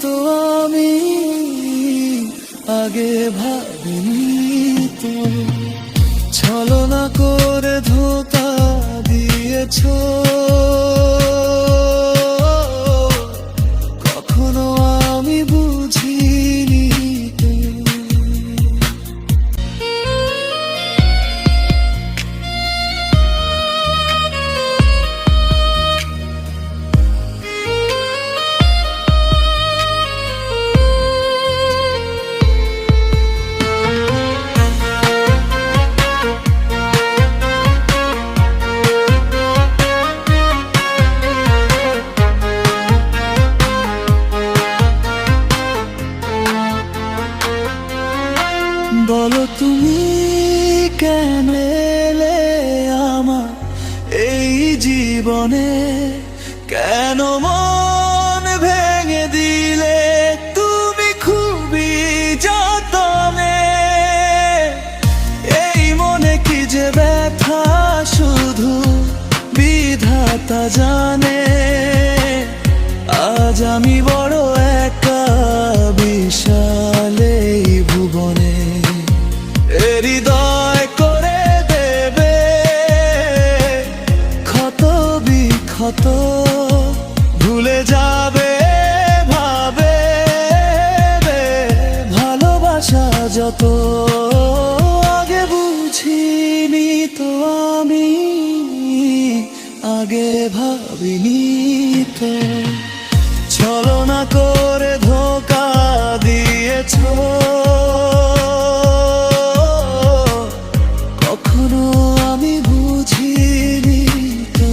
তো আমি আগে ভাবিনি তো। ছলনা করে ধোঁকা দিয়েছো, কখনো আমি বুঝিনি তো। বলো তুমি কেন এলে আমার এই জীবনে, কেন মন ভেঙে দিলে তুমি খুবই যতনে। এই মনে কি যে ব্যথা শুধু বিধাতা জানে। আজ আমি বড় একা বিশাল এই ভুবনে। হৃদয় করে দেবে ক্ষত বিক্ষত, ভুলে যাবে ভাবে ভালোবাসা যত। আগে বুঝিনি তো আমি আগে ভাবিনি তো। ছলনা করে ধোঁকা দিয়েছো, কখনো আমি বুঝিনি তো।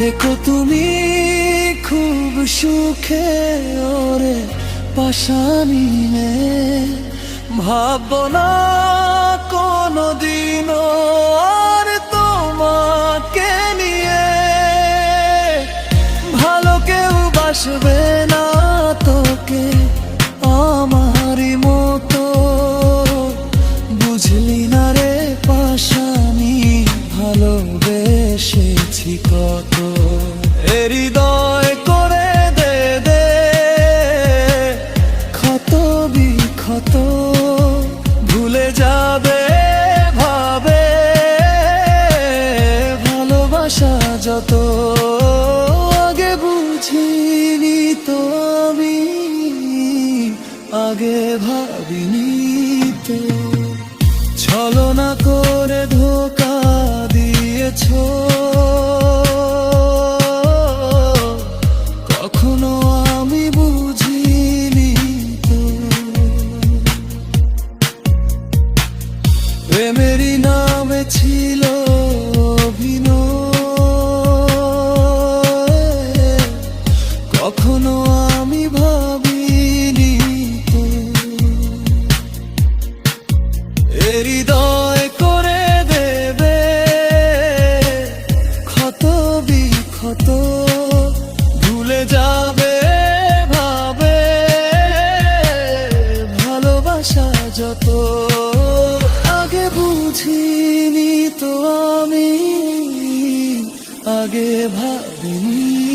দেখো তুমি খুব সুখে ওরে পাশানি নে। ভাববো না কোনোদিনও আর তোমাকে নিয়ে। ভালো কেউ বাসবে না তোকে আমারই মতো। বুঝলি না রে পাশানি ভালোবেসেছি কত। হৃদয় করে দে ক্ষত বিক্ষত, ভুলে যাবে ভাবে ভালোবাসা যত। আগে বুঝিনি তো আমি আগে ভাবিনি তো। ছলনা করে ধোঁকা দিয়েছো, কখনো আমি বুঝিনি তো। প্রেমেরই নামে ছিল অভিনয়, কখনো আমি ভাবিনি তো। হৃদয় করে দেবে ক্ষত বিক্ষত, ভুলে যাবে ভাবে ভালোবাসা যত। আগে বুঝিনি তো আমি আগে ভাবিনি।